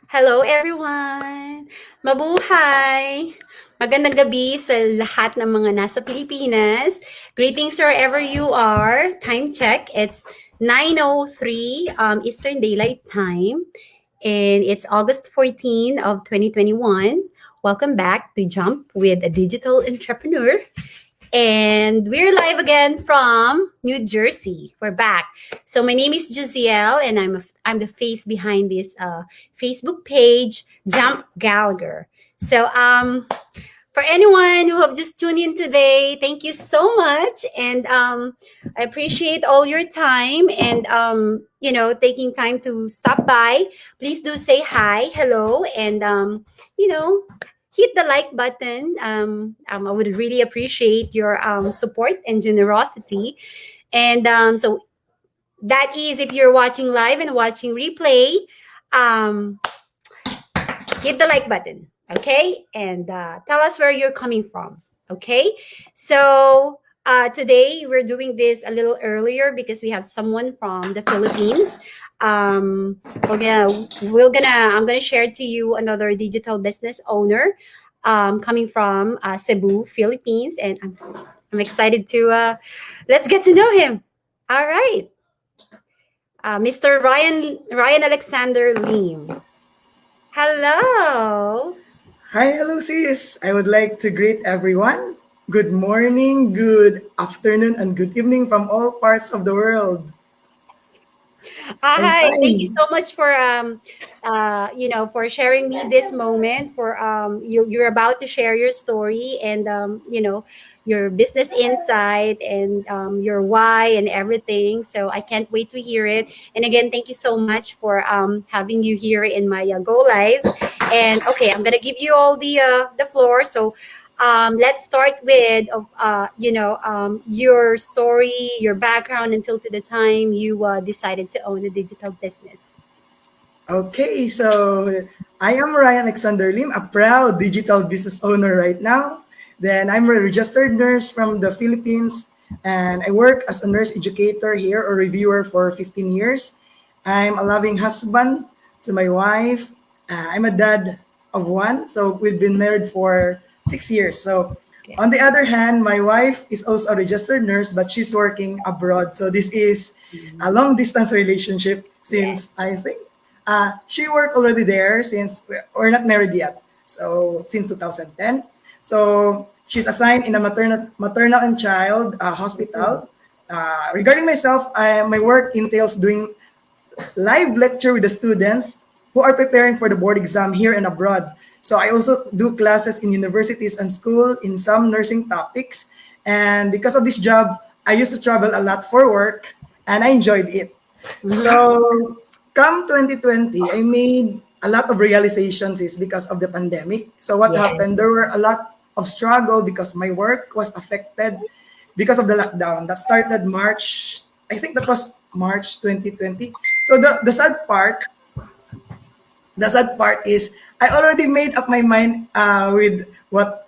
Hello everyone! Mabuhay! Magandang gabi sa lahat ng mga nasa Pilipinas. Greetings wherever you are. Time check, it's 9:03 Eastern Daylight Time and it's August 14 of 2021. Welcome back to Jump with a Digital Entrepreneur. And we're live again from New Jersey. We're back. So my name is Giselle, and I'm the face behind this Facebook page, Jump Gallagher. So for anyone who have just tuned in today, thank you so much, and I appreciate all your time and taking time to stop by. Please do say hi, hello, and you know hit the like button. I would really appreciate your support and generosity. And so that is if you're watching live and watching replay, um, hit the like button, okay? And tell us where you're coming from, okay? So today we're doing this a little earlier because we have someone from the Philippines. I'm gonna share to you another digital business owner coming from Cebu, Philippines, and I'm excited to let's get to know him. All right, Mr. Ryan Alexander Lim. Hello. Hi, hello sis. I would like to greet everyone. Good morning, good afternoon, and good evening from all parts of the world. I'm Hi, thank you fine. so much for for sharing me this moment. For you're about to share your story and your business insight and your why and everything. So I can't wait to hear it. And again, thank you so much for having you here in my Go Lives. And okay, I'm gonna give you all the floor. So let's start with your story, your background until to the time you decided to own a digital business. Okay, so I am Ryan Alexander Lim, a proud digital business owner right now. Then I'm a registered nurse from the Philippines, and I work as a nurse educator here or reviewer for 15 years. I'm a loving husband to my wife. I'm a dad of one, so we've been married for 6 years. So Okay. on the other hand, my wife is also a registered nurse, but she's working abroad. So this is a long distance relationship Yes. since I think she worked already there since we're not married yet. So since 2010. So she's assigned in a maternal and child Mhm. hospital. Regarding myself, my work entails doing live lecture with the students who are preparing for the board exam here and abroad. So I also do classes in universities and school in some nursing topics. And because of this job, I used to travel a lot for work and I enjoyed it. Mhm. So come 2020, I made a lot of realizations is because of the pandemic. So what Yes. happened? There were a lot of struggle because my work was affected because of the lockdown that started March. I think that was March 2020. So the sad part is I already made up my mind with what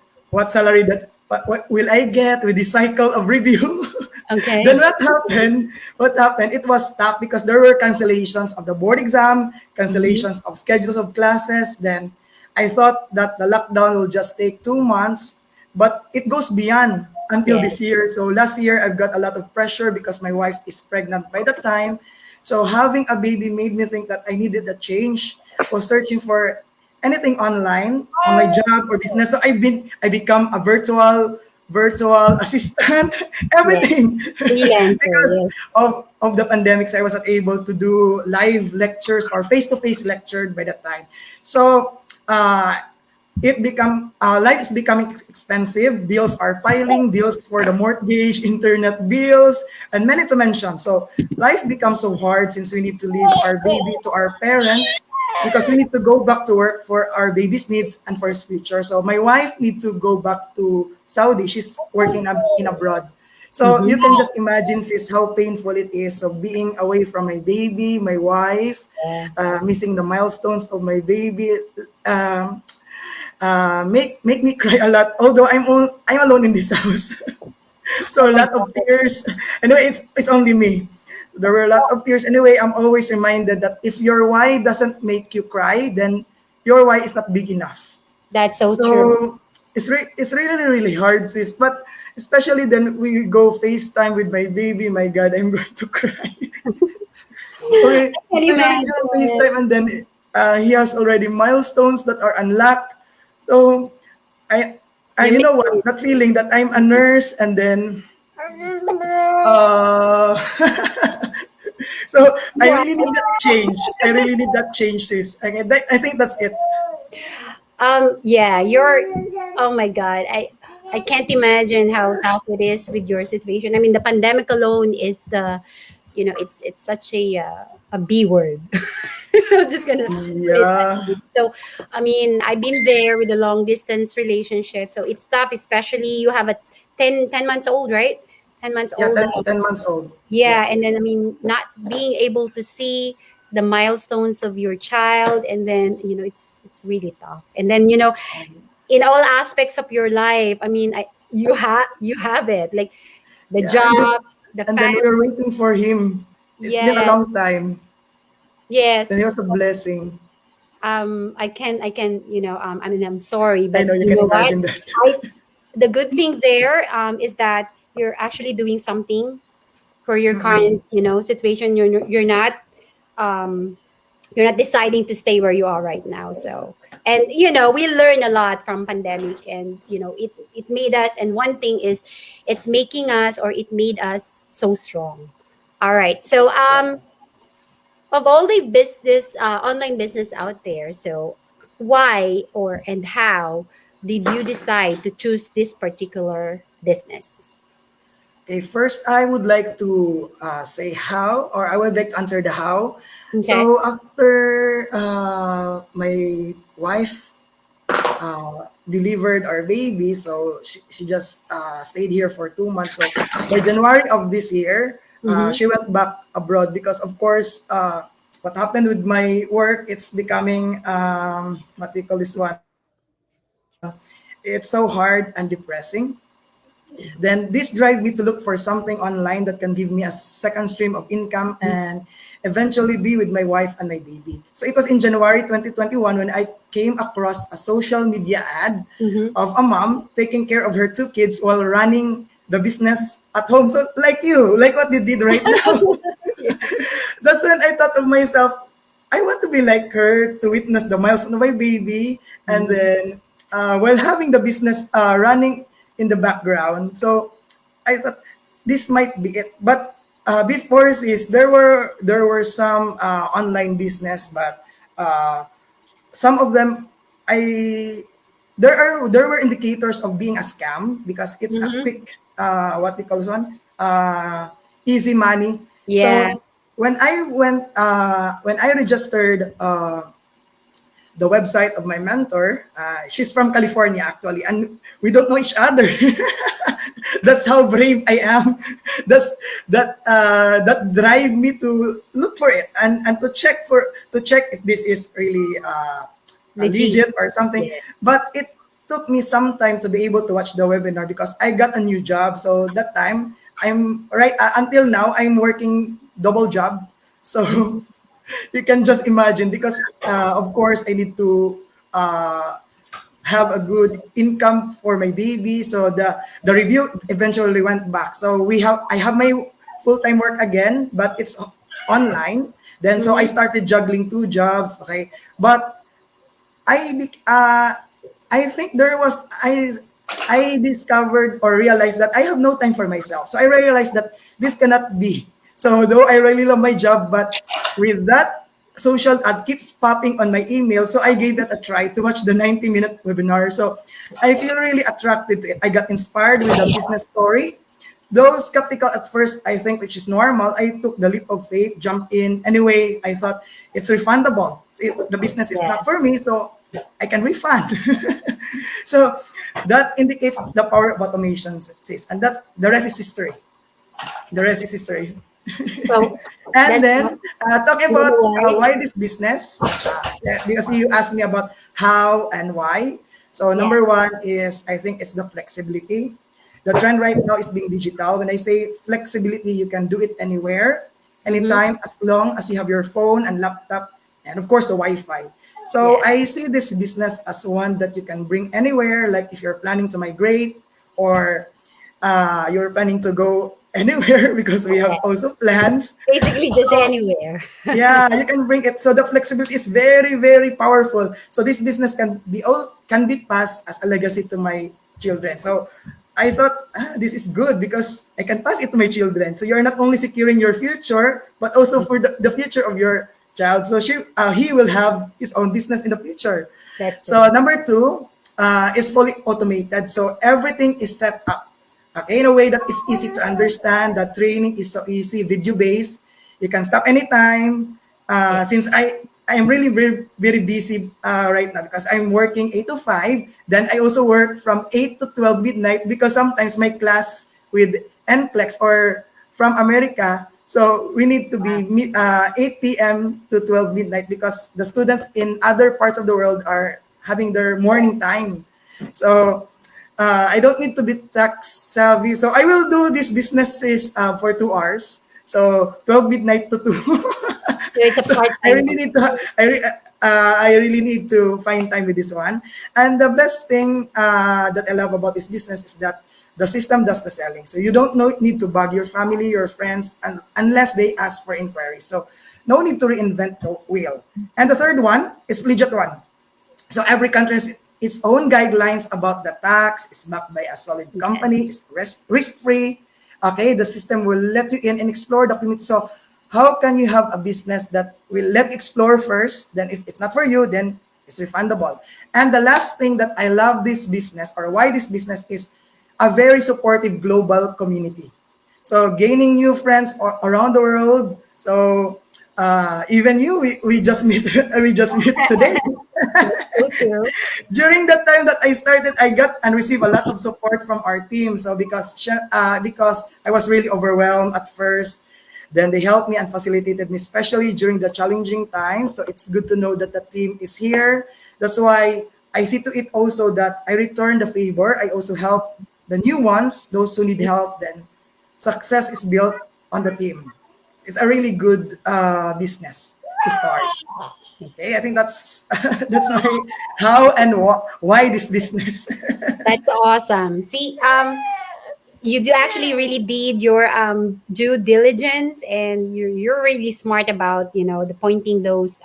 salary that what will I get with the cycle of review. Okay. Then what happened? What happened? It was stopped because there were cancellations of the board exam, Mhm. cancellations of schedules of classes. Then I thought that the lockdown will just take 2 months, but it goes beyond until Yes. this year. So last year I've got a lot of pressure because my wife is pregnant by that time. So having a baby made me think that I needed a change. Was searching for anything online on my job or business. So I become a virtual assistant, Yes. everything. Freelancer. Because Yes. of the pandemics, I wasn't able to do live lectures or face-to-face lecture by that time. So life is becoming expensive. Bills are piling, bills for the mortgage, internet bills, and many to mention. So life becomes so hard since we need to leave our baby to our parents because we need to go back to work for our baby's needs and for his future. So my wife need to go back to Saudi. She's working in abroad. So Mhm. you can just imagine sis how painful it is. So being away from my baby, my wife, Yeah. missing the milestones of my baby. Um, make me cry a lot. Although I'm alone in this house, so Oh a my lot of God. tears. Anyway, it's only me. There were lots of tears. Anyway, I'm always reminded that if your why doesn't make you cry, then your why is not big enough. That's so true. So it's really really hard, sis. But especially then we go FaceTime with my baby. My God, I'm going to cry. Okay, I can especially imagine. during FaceTime, and then he has already milestones that are unlocked. So I, You you know miss what? it. That feeling that I'm a nurse, and then uh, so I Yeah. really need that change. I really need that change, sis. I think that's it. Yeah, you're, oh my God. I can't imagine how tough it is with your situation. I mean, the pandemic alone is the, it's such a B word. I'm just gonna put it that Yeah, way. So, I mean, I've been there with a long distance relationship. So it's tough, especially you have a ten months old, right? 10 months yeah, old. 10 months old. Yeah, Yes, and yes. then I mean, not being able to see the milestones of your child, and then it's really tough. And then in all aspects of your life, I mean, you have it, like the Yeah, and this, job, the and then we family. are waiting for him. It's been a Yes, long time. yes. Then it was a blessing. I can I mean, I'm sorry, I but know you you can know what, imagine that. I the good thing there is that you're actually doing something for your Mm-mm. current situation. Um you're not deciding to stay where you are right now. So, and we learn a lot from pandemic, and it made us, and one thing is it's making us, or it made us so strong. All right, so of all the business, online business out there, so why, or and how did you decide to choose this particular business? Okay, first I would like to say how, or I would like to answer the how. Okay. So after my wife delivered our baby, so she just stayed here for 2 months. So by January of this year, Mm-hmm. she went back abroad because, of course, what happened with my work, it's becoming what we call this one. It's so hard and depressing. Then this drive me to look for something online that can give me a second stream of income and eventually be with my wife and my baby. So it was in January 2021 when I came across a social media ad Mm-hmm. of a mom taking care of her two kids while running the business at home. So like you, like what you did right now. Yeah. That's when I thought of myself, I want to be like her to witness the milestone of my baby, and Mhm. then while having the business running in the background. So I thought this might be it. But before is there were some online business, but uh, some of them I there were indicators of being a scam because it's a Mhm. quick what we call this one easy money. Yeah. So when I registered the website of my mentor, she's from California actually, and we don't know each other. That's how brave I am. That's that drive me to look for it and to check if this is really Legit. legit or something. Yeah. But it took me some time to be able to watch the webinar because I got a new job. So that time I'm right until now I'm working double job. So Mhm. you can just imagine because of course I need to uh, have a good income for my baby. So the review eventually went back. So I have my full-time work again, but it's online. Then so I Mhm. started juggling two jobs. Okay, but I think I discovered or realized that I have no time for myself. So I realized that this cannot be. So though I really love my job, but with that social ad keeps popping on my email, so I gave that a try to watch the 90-minute webinar. So I feel really attracted to it. I got inspired with the business story. Though skeptical at first, I think, which is normal, I took the leap of faith, jumped in. Anyway, I thought it's refundable. The business is not Yes. for me, so I can refund. So that indicates the power of automation, sis. And that's the rest is history. The rest is history. So And that's then awesome. talk You know about why? why this business. Yeah, because you asked me about how and why. So number Yes. one is I think it's the flexibility. The trend right now is being digital. When I say flexibility, you can do it anywhere, Mm-hmm. anytime, as long as you have your phone and laptop. and of course the Wi-Fi. So Yes. I see this business as one that you can bring anywhere. Like if you're planning to migrate, or you're planning to go anywhere, because we have Yes. also plans. Basically, just So anywhere. yeah, you can bring it. So the flexibility is very, very powerful. So this business can be passed as a legacy to my children. So I thought, this is good because I can pass it to my children. So you're not only securing your future, but also for the future of your child. So he will have his own business in the future. That's So true. number two, is fully automated. So everything is set up, okay, in a way that is easy to understand. The training is so easy, video based. You can stop anytime. Yeah. Since I am really very, very busy right now because I'm working 8 to 5. Then I also work from 8 to 12 midnight because sometimes my class with NCLEX or from America. So we need to be 8 p.m. to 12 midnight because the students in other parts of the world are having their morning time. So I don't need to be tax savvy. So I will do these businesses for 2 hours. So 12 midnight to 2. So it's a So I part-time really job. need to I really need to find time with this one. And the best thing that I love about this business is that the system does the selling. So you don't need to bug your family, your friends, unless they ask for inquiries. So no need to reinvent the wheel. And the third one is legit one. So every country has its own guidelines about the tax. It's backed by a solid company. Yes. It's risk-free. Okay, the system will let you in and explore the community. So how can you have a business that will let you explore first? Then if it's not for you, then it's refundable. And the last thing that I love this business, or why this business, is a very supportive global community. So gaining new friends around the world. So even you, we just meet we just meet today. That's so true. During the time that I started, I got and received a lot of support from our team. So because I was really overwhelmed at first, then they helped me and facilitated me, especially during the challenging times. So it's good to know that the team is here. That's why I see to it also that I return the favor. I also help the new ones, those who need help. Then success is built on the team. It's a really good business to start. Okay, I think that's that's my how and why this business. That's awesome. See, you do actually really did your due diligence, and you're really smart about the pointing those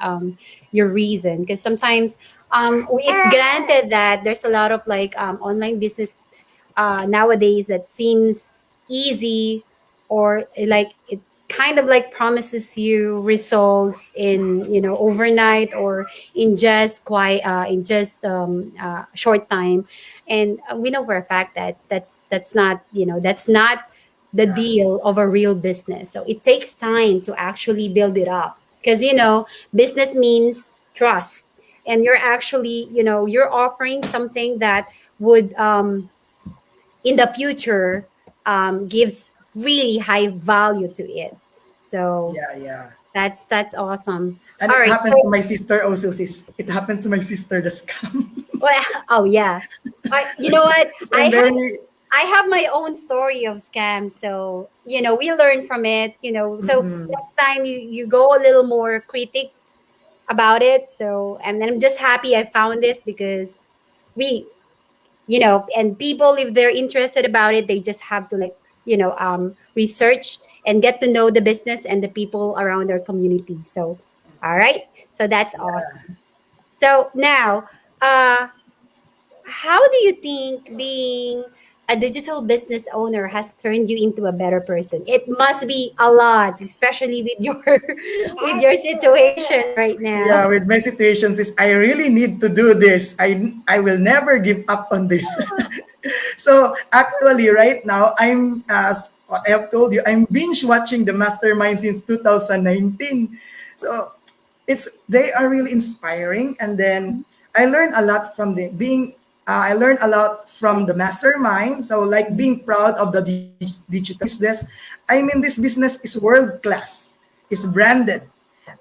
your reason, because sometimes it's granted that there's a lot of like online business nowadays that seems easy, or like it kind of like promises you results in overnight, or in just short time. And we know for a fact that that's not the Yeah, deal of a real business. So it takes time to actually build it up, because business means trust, and you're actually you're offering something that would in the future gives really high value to it. So yeah, yeah. that's awesome. And All it right. happens to So, my sister also, sis. It happened to my sister, the scam. well, oh yeah. You know what? So I'm very, I have my own story of scams. So we learn from it. So mm-mm. next time you go a little more critic about it. So, and then I'm just happy I found this, because we and people, if they're interested about it, they just have to like research and get to know the business and the people around their community. So all right, so that's Yeah, awesome. So now, uh how do you think being a digital business owner has turned you into a better person? It must be a lot, especially with your with your situation right now. yeah. With my situations is I really need to do this. I will never give up on this. So actually, right now, I'm as what I have told you, I'm binge watching the Mastermind since 2019. So they are really inspiring, and then I learned a lot from the being. I learned a lot from the Mastermind. So like being proud of the digital business. I mean, this business is world class. It's branded,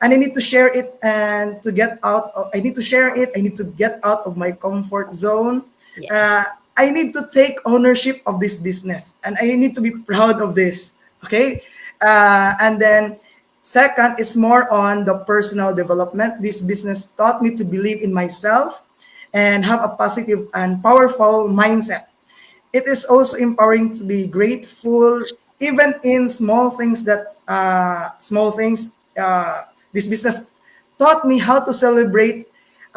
and I need to share it and to get out. I need to share it. I need to get out of my comfort zone. Yes. Uh, I need to take ownership of this business, and I need to be proud of this. Okay, and then Second is more on the personal development. This business taught me to believe in myself and have a positive and powerful mindset. It is also empowering to be grateful even in small things. This business taught me how to celebrate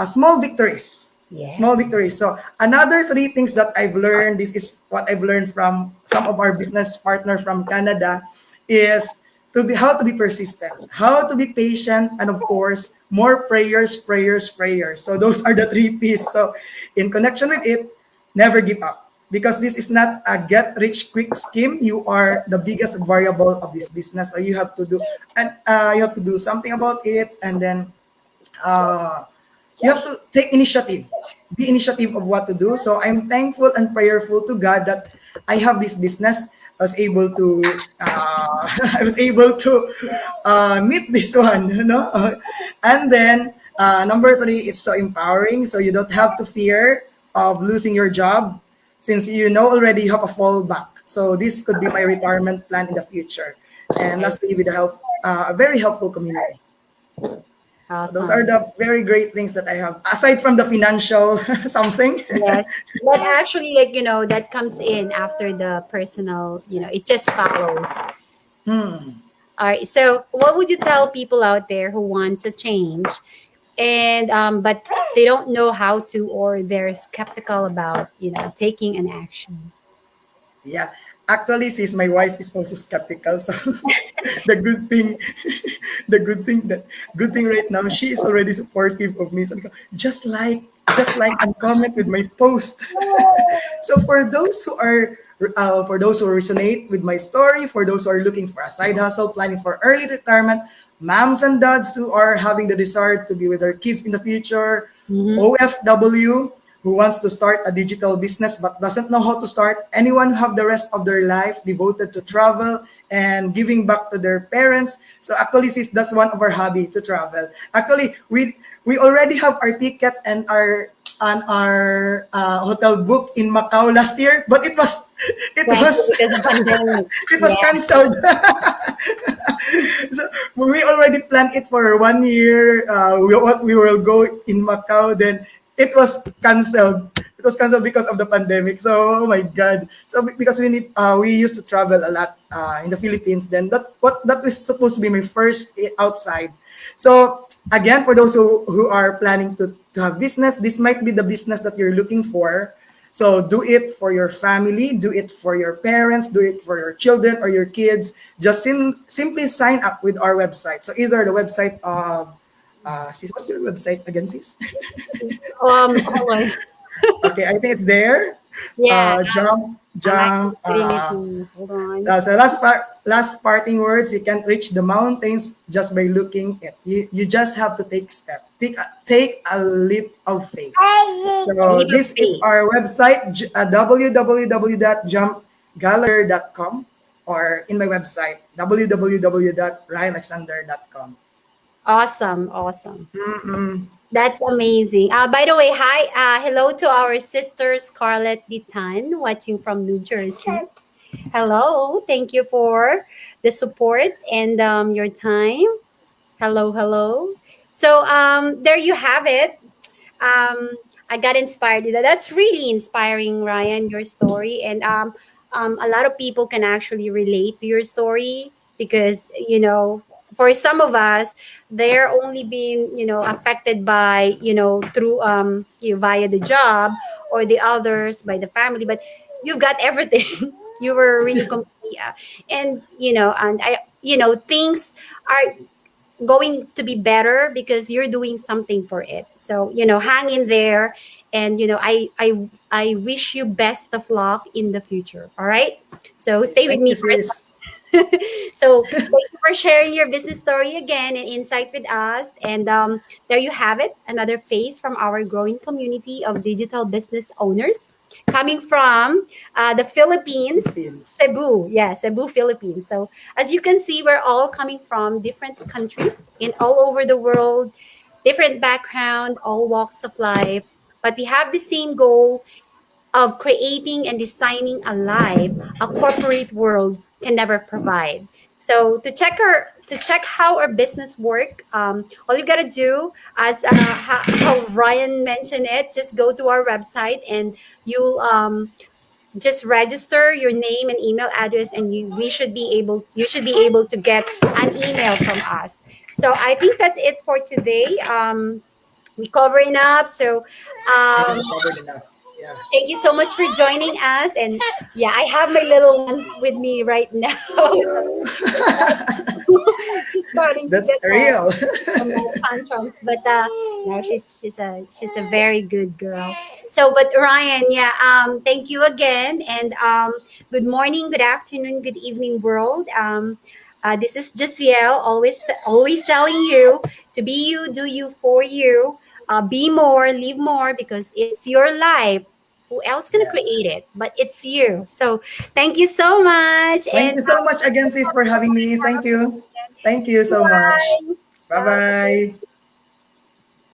small victories. Small Yes. victories. So another three things that I've learned, this is what I've learned from some of our business partner from Canada, is to be how to be persistent, how to be patient, and of course, more prayers, prayers, prayers. So those are the three P's. So in connection with it, never give up because this is not a get rich quick scheme. You are the biggest variable of this business, so you have to do and you have to do something about it, and then uh, you have to take initiative, be initiative of what to do. So I'm thankful and prayerful to God that I have this business. I was able to I was able to meet this one, you know. And then number three, it's so empowering. So you don't have to fear of losing your job, since you know already you have a fallback. So this could be my retirement plan in the future. And lastly, with the help, a very helpful community. So those are Awesome. the very great things that I have, aside from the financial something. Yes. But actually, like, that comes in after the personal, it just follows. Hmm. All right. So, what would you tell people out there who wants a change and but they don't know how to, or they're skeptical about, taking an action? Yeah. Actually, since my wife is also skeptical, so the good thing, the good thing right now, she is already supportive of me. So, just like and comment with my post. So for those who resonate with my story, for those who are looking for a side hustle, planning for early retirement, moms and dads who are having the desire to be with their kids in the future, Mm-hmm. OFW who wants to start a digital business but doesn't know how to start, anyone who have the rest of their life devoted to travel and giving back to their parents. So actually, sis, that's one of our hobby to travel. Actually, we already have our ticket and our hotel book in Macau last year, but it Cancel was because of pandemic. it was Yeah. cancelled. So we already planned it for 1 year. We will go in Macau. Then it was cancelled. It was cancelled because of the pandemic. So oh my god. So because we used to travel a lot in the Philippines. Then that was supposed to be my first outside. So again, for those who are planning to have business, this might be the business that you're looking for. So do it for your family, do it for your parents, do it for your children or your kids. Just simply sign up with our website. So either the website of sis, what's your website again, sis? Hold on. Okay, I think it's there. Yeah, I'm actually Jump. putting it in. Hold on. So last parting words. You can't reach the mountains just by looking at. You just have to take step. Take a leap of faith. A So leap of this is faith. our website, www.gallagher.com, or in my website, www.ryanalexander.com. Awesome, awesome. Mm-mm. That's amazing. By the way, hi, hello to our sister Scarlett Ditan watching from New Jersey. Hello, thank you for the support and your time. Hello, hello. So there you have it. um, I got inspired. That's really inspiring, Ryan, your story. And a lot of people can actually relate to your story because, for some of us, they're only being, affected by, through via the job, or the others by the family. But you've got everything. You were really complete. And, things are going to be better because you're doing something for it. So, hang in there, and I wish you best of luck in the future. All right? So stay with Thank you, me for sis. so thank you for sharing your business story again and insight with us. And there you have it, another face from our growing community of digital business owners coming from the Philippines, Philippines. Cebu. Yeah, Cebu, Philippines. So as you can see, we're all coming from different countries in all over the world, different background, all walks of life. But we have the same goal of creating and designing a life a corporate world can never provide. So to check how our business work, all you gotta do, as how Ryan mentioned it, just go to our website and you'll just register your name and email address, and you should be able to get an email from us. So I think that's it for today. We cover enough. So Yeah, um, we covered enough. Yeah. thank you so much for joining us. And yeah, I have my little one with me right now. So she's starting to That's get real. my tantrums, but no, she's a very good girl. So, but Ryan, yeah, thank you again, and good morning, good afternoon, good evening, world. This is Jasiel, always telling you to be you, do you, for you, be more, live more, because it's your life. Who else gonna Yeah. create it? But it's you. So, thank you so much, Thank and you so much again, sis, for having me. Thank you. Thank you so much. Bye bye. bye.